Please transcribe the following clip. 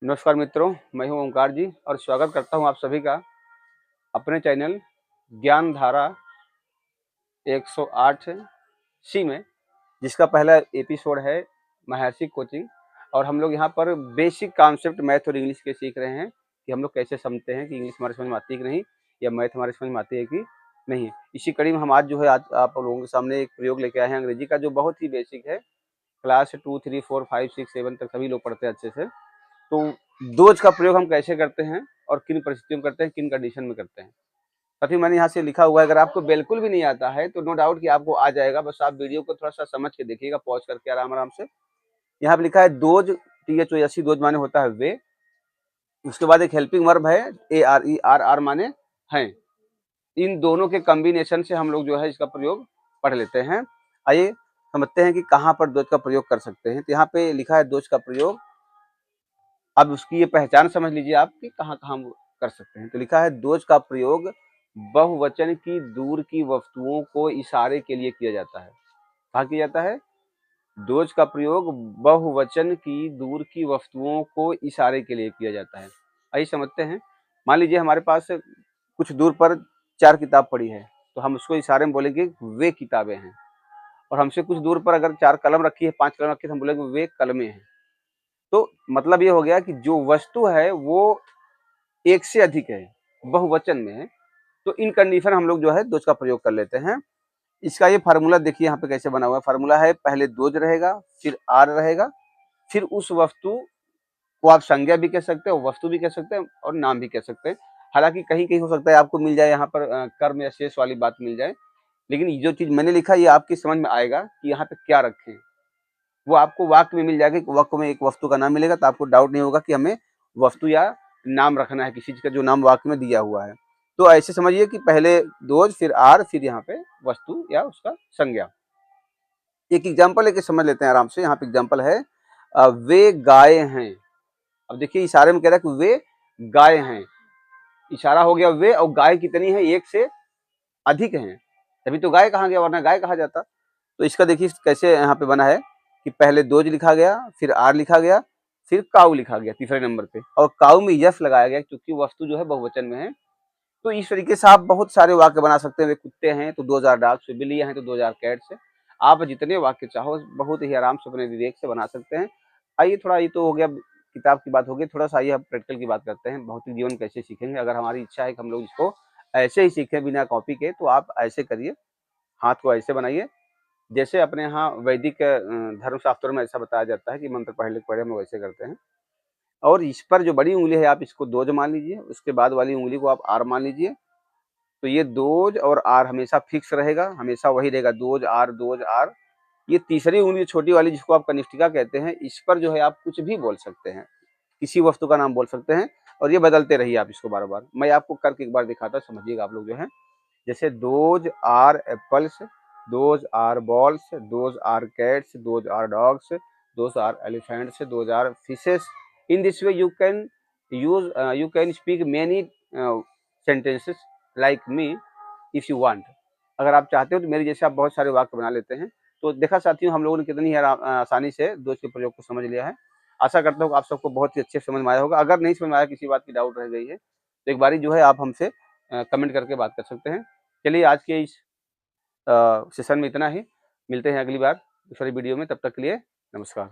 नमस्कार मित्रों, मैं हूं ओंकार जी और स्वागत करता हूं आप सभी का अपने चैनल ज्ञान धारा 108 सी में, जिसका पहला एपिसोड है महर्षि कोचिंग। और हम लोग यहां पर बेसिक कॉन्सेप्ट मैथ और इंग्लिश के सीख रहे हैं कि हम लोग कैसे समझते हैं कि इंग्लिश हमारे समझ में आती है कि नहीं, या मैथ हमारे समझ में आती है कि नहीं। इसी कड़ी में हम आज आज आप लोगों के सामने एक प्रयोग लेके आए हैं अंग्रेजी का, जो बहुत ही बेसिक है। क्लास 2, 3, 4, 5, 6, 7 तक सभी लोग पढ़ते हैं अच्छे से। तो दोज का प्रयोग हम कैसे करते हैं और किन परिस्थितियों में करते हैं, किन कंडीशन में करते हैं। साथ ही मैंने यहाँ से लिखा हुआ है, अगर आपको बिल्कुल भी नहीं आता है तो नो डाउट कि आपको आ जाएगा, बस आप वीडियो को थोड़ा सा समझ के देखिएगा, पॉज करके आराम आराम से। यहाँ पे लिखा है दोज, THOS, दोज माने होता है वे। उसके बाद एक हेल्पिंग वर्ब है ARE, माने हैं। इन दोनों के कॉम्बिनेशन से हम लोग जो है इसका प्रयोग पढ़ लेते हैं। आइए समझते हैं कि कहाँ पर दोज का प्रयोग कर सकते हैं। तो यहाँ पे लिखा है दोज का प्रयोग। अब उसकी ये पहचान समझ लीजिए आप कि कहाँ-कहाँ हम कर सकते हैं। तो लिखा है दोज का प्रयोग बहुवचन की दूर की वस्तुओं को इशारे के लिए किया जाता है। कहाँ किया जाता है? दोज का प्रयोग बहुवचन की दूर की वस्तुओं को इशारे के लिए किया जाता है। आइए समझते हैं। मान लीजिए हमारे पास कुछ दूर पर 4 किताब पड़ी है, तो हम उसको इशारे में बोलेंगे वे किताबें हैं। और हमसे कुछ दूर पर अगर 4 कलम रखी है, 5 कलम रखी है, तो हम बोलेंगे वे कलमें हैं। तो मतलब ये हो गया कि जो वस्तु है वो एक से अधिक है, बहुवचन में है। तो इन कंडीशन हम लोग जो है दोज का प्रयोग कर लेते हैं। इसका ये फार्मूला देखिए यहाँ पे कैसे बना हुआ है। फार्मूला है, पहले दोज रहेगा, फिर आर रहेगा, फिर उस वस्तु को आप संज्ञा भी कह सकते हो, वस्तु भी कह सकते हैं और नाम भी कह सकते हैं। हालांकि कहीं कहीं हो सकता है आपको मिल जाए यहाँ पर कर्म या शेष वाली बात मिल जाए, लेकिन ये जो चीज मैंने लिखा ये आपकी समझ में आएगा कि यहाँ पे क्या रखें। वो आपको वाक्य में मिल जाएगा। वाक्य में एक वस्तु का नाम मिलेगा तो आपको डाउट नहीं होगा कि हमें वस्तु या नाम रखना है किसी चीज का, जो नाम वाक्य में दिया हुआ है। तो ऐसे समझिए कि पहले दोज, फिर आर, फिर यहाँ पे वस्तु या उसका संज्ञा। एक एग्जाम्पल लेके समझ लेते हैं आराम से। यहाँ पे एग्जाम्पल है, वे गाय हैं। अब देखिए इशारे में कह रहा है कि वे गाय हैं। इशारा हो गया वे, और गाय कितनी है? एक से अधिक है, तभी तो गाय कहा गया, वरना गाय कहा जाता। तो इसका देखिए कैसे यहाँ पे बना है कि पहले दोज लिखा गया, फिर आर लिखा गया, फिर काऊ लिखा गया तीसरे नंबर पे, और काऊ में यस लगाया गया क्योंकि वस्तु जो है बहुवचन में है। तो इस तरीके से आप बहुत सारे वाक्य बना सकते हैं। वे कुत्ते हैं तो 2000 डॉग्स, बिल्लियां हैं तो 2000 कैट्स। आप जितने वाक्य चाहो बहुत ही आराम से अपने विवेक से बना सकते हैं। आइए थोड़ा, ये तो हो गया किताब की बात, हो गई। थोड़ा सा आइए हम प्रैक्टिकल की बात करते हैं। भौतिक जीवन कैसे सीखेंगे। अगर हमारी इच्छा है कि हम लोग इसको ऐसे ही सीखें बिना कॉपी के, तो आप ऐसे करिए, हाथ को ऐसे बनाइए। जैसे अपने यहाँ वैदिक धर्मशास्त्रों में ऐसा बताया जाता है कि मंत्र पढ़े लिख पढ़े हम लोग ऐसे करते हैं। और इस पर जो बड़ी उंगली है आप इसको दोज मान लीजिए, उसके बाद वाली उंगली को आप आर मान लीजिए। तो ये दोज और आर हमेशा फिक्स रहेगा, हमेशा वही रहेगा, दोज आर दोज आर। ये तीसरी उंगली छोटी वाली जिसको आप कनिष्ठिका कहते हैं, इस पर जो है आप कुछ भी बोल सकते हैं, किसी वस्तु का नाम बोल सकते हैं। और ये बदलते रहिए आप इसको बार बार। मैं आपको करके एक बार दिखाता हूँ, समझिएगा आप लोग जो है। जैसे those are apples, those are balls, those are cats, those are dogs, those are elephants, those are fishes. In this way you can speak many sentences like me if you want। अगर आप चाहते हो तो मेरे जैसे आप बहुत सारे वाक्य बना लेते हैं। तो देखा साथियों, हम लोगों ने कितनी आसानी से दोज के प्रयोग को समझ लिया है। आशा करता हूँ कि आप सबको बहुत ही अच्छे से समझ में आया होगा। अगर नहीं समझ में आया, किसी बात की डाउट रह गई है, तो एक बारी जो है आप हमसे कमेंट करके बात कर सकते हैं। चलिए आज के इस सेशन में इतना ही। मिलते हैं अगली बार दूसरी वीडियो में। तब तक के लिए नमस्कार।